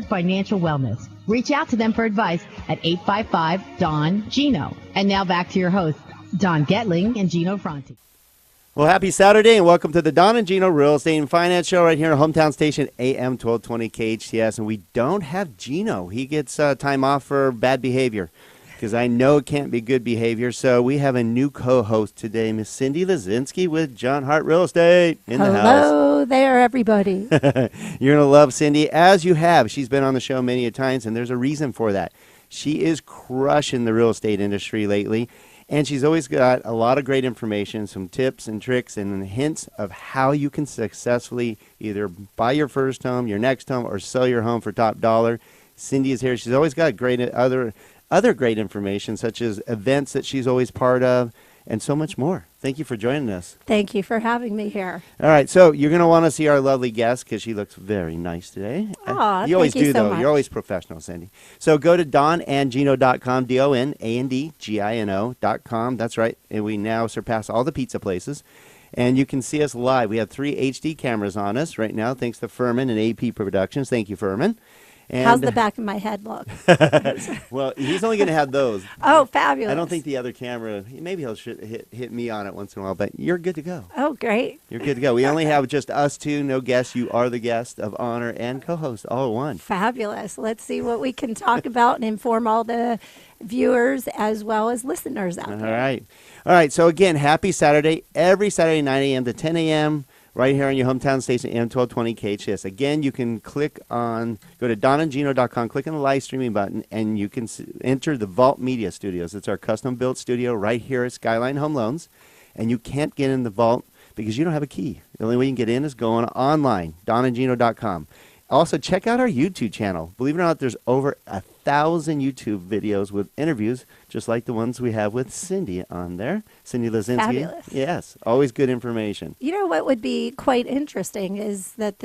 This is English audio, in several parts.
Financial wellness. Reach out to them for advice at 855-DON-GINO. And now back to your hosts, Don Getling and Gino Franti. Well, happy Saturday and welcome to the Don and Gino Real Estate and Finance Show right here on hometown station AM 1220 KHTS. And we don't have Gino. He gets time off for bad behavior because I know it can't be good behavior. So we have a new co-host today, Miss Cyndi Lesinski with John Hart Real Estate in the house. Hello there, everybody. You're going to love Cyndi, as you have. She's been on the show many a times, and there's a reason for that. She is crushing the real estate industry lately, and she's always got a lot of great information, some tips and tricks and hints of how you can successfully either buy your first home, your next home, or sell your home for top dollar. Cyndi is here. She's always got great other great information, such as events that she's always part of, and so much more. Thank you for joining us. Thank you for having me here. All right, so you're going to want to see our lovely guest because she looks very nice today. Aw, you always thank you do, so though. much. You're always professional, Cyndi. So go to donandgino.com, donandgino.com. That's right, and we now surpass all the pizza places. And you can see us live. We have 3 HD cameras on us right now, thanks to Furman and AP Productions. Thank you, Furman. And how's the back of my head look? well, he's only going to have those. Oh, fabulous. I don't think the other camera, maybe he'll hit me on it once in a while, but you're good to go. Oh, great. You're good to go. We only have just us two, no guests. You are the guest of honor and co-host, all at one. Fabulous. Let's see what we can talk about and inform all the viewers as well as listeners out there. All right. All right. So, again, happy Saturday. Every Saturday, 9 a.m. to 10 a.m., right here on your hometown station, AM 1220 KHS. Again, you can go to donandgino.com, click on the live streaming button, and you can enter the Vault Media Studios. It's our custom-built studio right here at Skyline Home Loans. And you can't get in the vault because you don't have a key. The only way you can get in is going online, donandgino.com. Also, check out our YouTube channel. Believe it or not, there's over 1,000 YouTube videos with interviews, just like the ones we have with Cyndi on there. Cyndi Lesinski. Fabulous. Yes, always good information. You know what would be quite interesting is that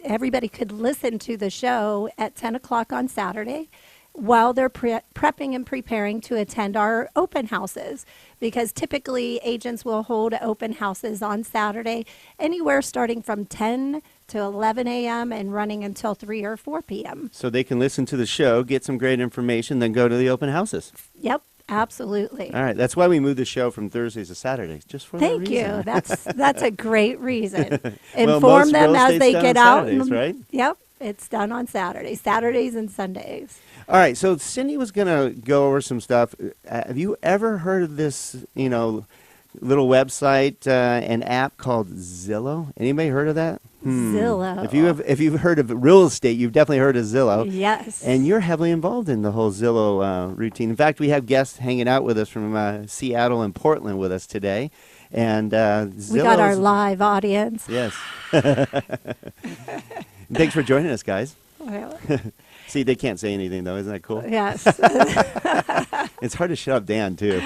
everybody could listen to the show at 10 o'clock on Saturday while they're prepping and preparing to attend our open houses, because typically agents will hold open houses on Saturday anywhere starting from 10 to 11 a.m. and running until 3 or 4 p.m. So they can listen to the show, get some great information, then go to the open houses. Yep, absolutely. All right, that's why we moved the show from Thursdays to Saturdays, just for that Thank reason. you. That's a great reason. Well, Inform most them real as estate's they done get on out. Saturdays, right? Yep, it's done on Saturdays and Sundays. All right, so Cyndi was going to go over some stuff. Have you ever heard of this, little website, an app called Zillow? Anybody heard of that? Zillow. If you've heard of real estate, you've definitely heard of Zillow. Yes. And you're heavily involved in the whole Zillow routine. In fact, we have guests hanging out with us from Seattle and Portland with us today. And we got our live audience. Yes. Thanks for joining us, guys. Well, See, they can't say anything, though. Isn't that cool? yes. It's hard to shut up Dan, too.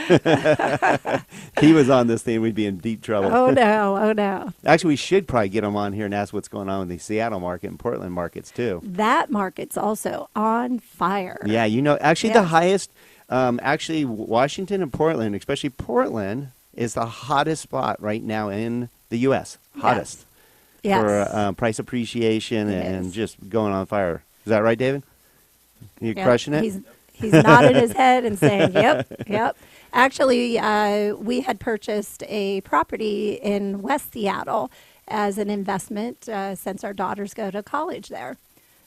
He was on this thing, we'd be in deep trouble. Oh, no. Actually, we should probably get him on here and ask what's going on with the Seattle market and Portland markets, too. That market's also on fire. Yeah, actually Yes. the highest, Washington and Portland, especially Portland, is the hottest spot right now in the U.S. Hottest. Yes. For price appreciation and just going on fire. Is that right, David? You Yep. crushing it? He's nodding his head and saying, yep. Actually, we had purchased a property in West Seattle as an investment since our daughters go to college there.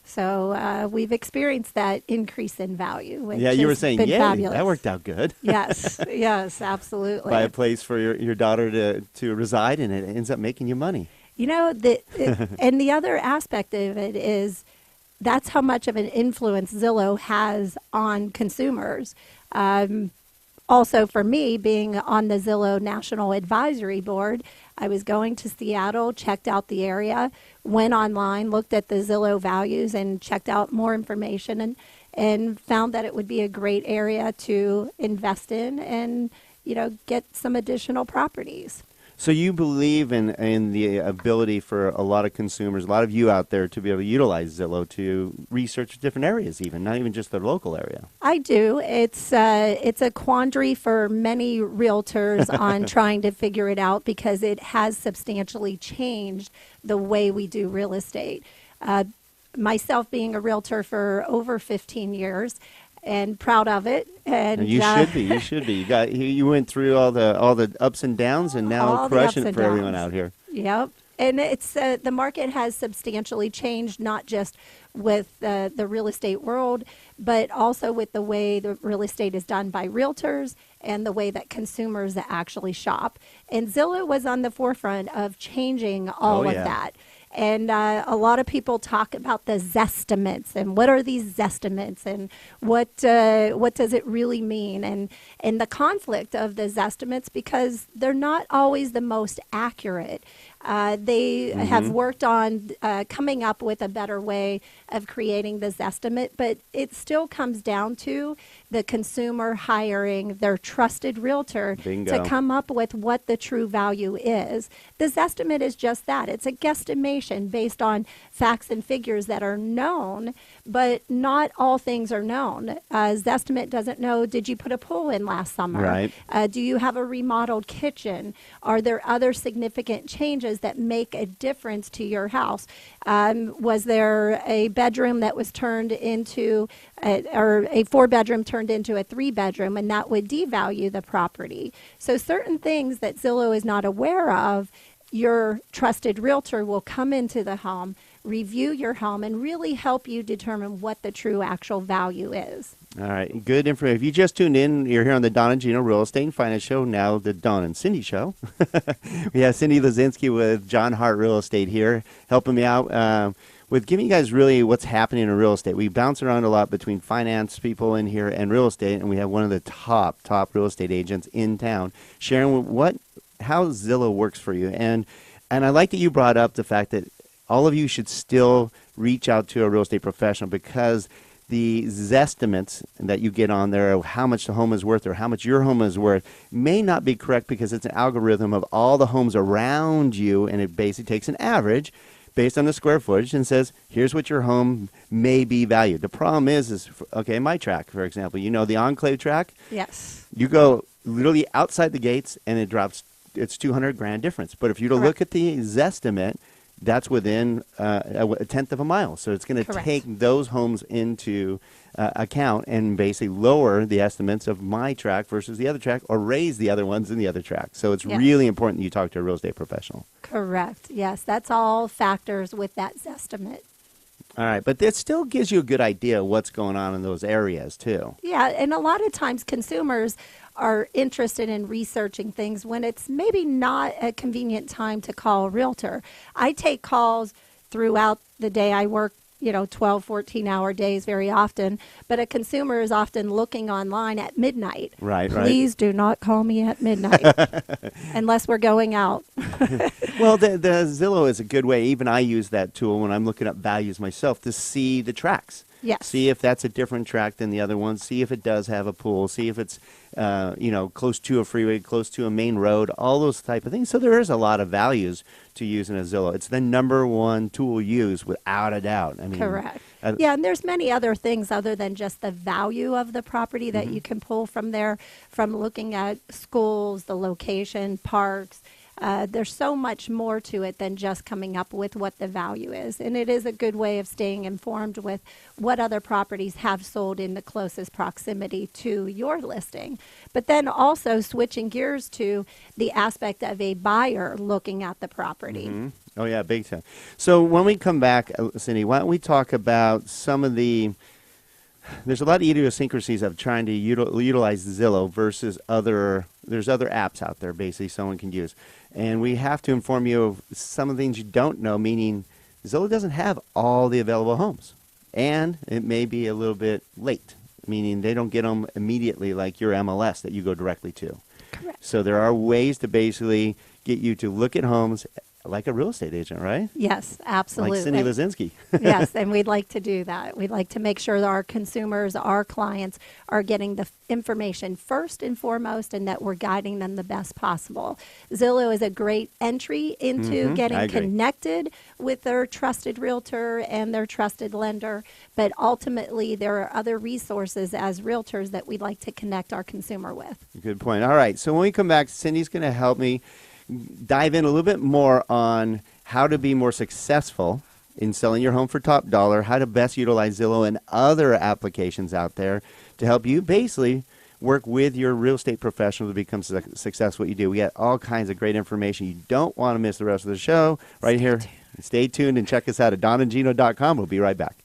So we've experienced that increase in value. Which Yeah, you were has saying, been yeah, fabulous. that worked out good. Yes, absolutely. Buy a place for your daughter to reside in, it ends up making you money. And the other aspect of it is that's how much of an influence Zillow has on consumers. Also, for me, being on the Zillow National Advisory Board, I was going to Seattle, checked out the area, went online, looked at the Zillow values, and checked out more information, and found that it would be a great area to invest in and, get some additional properties. So you believe in the ability for a lot of consumers, a lot of you out there, to be able to utilize Zillow to research different areas, even not even just the local area. I do. It's a quandary for many realtors on trying to figure it out because it has substantially changed the way we do real estate. myself being a realtor for over 15 years and proud of it. And you should be. You should be. You went through all the ups and downs, and now crushing it for everyone out here. Yep. And it's the market has substantially changed, not just with the real estate world, but also with the way the real estate is done by realtors and the way that consumers actually shop. And Zillow was on the forefront of changing all of that. And a lot of people talk about the Zestimates and what are these Zestimates and what does it really mean, and the conflict of the Zestimates, because they're not always the most accurate. They have worked on coming up with a better way of creating the Zestimate, but it still comes down to the consumer hiring their trusted realtor to come up with what the true value is. The Zestimate is just that. It's a guesstimation based on facts and figures that are known, but not all things are known. Zestimate doesn't know, did you put a pool in last summer? Right. Do you have a remodeled kitchen? Are there other significant changes that make a difference to your house? Was there a bedroom that was turned into, or a 4-bedroom turned into a 3-bedroom, and that would devalue the property? So certain things that Zillow is not aware of, your trusted realtor will come into the home, review your home, and really help you determine what the true actual value is. All right, good information. If you just tuned in, you're here on the Don and Gino Real Estate and Finance Show, now the Don and Cyndi Show. We have Cyndi Lesinski with John Hart Real Estate here, helping me out with giving you guys really what's happening in real estate. We bounce around a lot between finance people in here and real estate, and we have one of the top real estate agents in town sharing how Zillow works for you. And I like that you brought up the fact that all of you should still reach out to a real estate professional, because the Zestimates that you get on there of how much the home is worth or how much your home is worth may not be correct, because it's an algorithm of all the homes around you, and it basically takes an average based on the square footage and says, here's what your home may be valued. The problem is okay, my track, for example, the Enclave track? Yes. You go literally outside the gates and it drops, it's $200,000 difference. But if you look at the Zestimate, that's within a tenth of a mile. So it's going to take those homes into account and basically lower the estimates of my track versus the other track, or raise the other ones in the other track. So it's really important that you talk to a real estate professional. Correct. Yes, that's all factors with that Zestimate. All right, but it still gives you a good idea of what's going on in those areas, too. Yeah, and a lot of times consumers are interested in researching things when it's maybe not a convenient time to call a realtor. I take calls throughout the day. I work 12, 14-hour days very often, but a consumer is often looking online at midnight. Right. Please do not call me at midnight unless we're going out. Well, the Zillow is a good way. Even I use that tool when I'm looking up values myself to see the tracks. Yes. See if that's a different track than the other one. See if it does have a pool. See if it's, close to a freeway, close to a main road, all those type of things. So there is a lot of values to use in a Zillow. It's the number one tool used without a doubt. I mean, correct. Yeah, and there's many other things other than just the value of the property that you can pull from there, from looking at schools, the location, parks. There's so much more to it than just coming up with what the value is. And it is a good way of staying informed with what other properties have sold in the closest proximity to your listing. But then also switching gears to the aspect of a buyer looking at the property. Mm-hmm. Oh, yeah, big time. So when we come back, Cyndi, why don't we talk about some of there's a lot of idiosyncrasies of trying to utilize Zillow versus there's other apps out there basically someone can use. And we have to inform you of some of the things you don't know, meaning Zillow doesn't have all the available homes. And it may be a little bit late, meaning they don't get them immediately like your MLS that you go directly to. Correct. So there are ways to basically get you to look at homes like a real estate agent, right? Yes, absolutely. Like Cyndi Lesinski. Yes, and we'd like to do that. We'd like to make sure that our consumers, our clients, are getting the information first and foremost, and that we're guiding them the best possible. Zillow is a great entry into getting connected with their trusted realtor and their trusted lender, but ultimately there are other resources as realtors that we'd like to connect our consumer with. Good point. All right, so when we come back, Cyndi's going to help me dive in a little bit more on how to be more successful in selling your home for top dollar, how to best utilize Zillow and other applications out there to help you basically work with your real estate professional to become successful what you do. We got all kinds of great information. You don't want to miss the rest of the show right here. Stay tuned and check us out at don&gino.com. We'll be right back.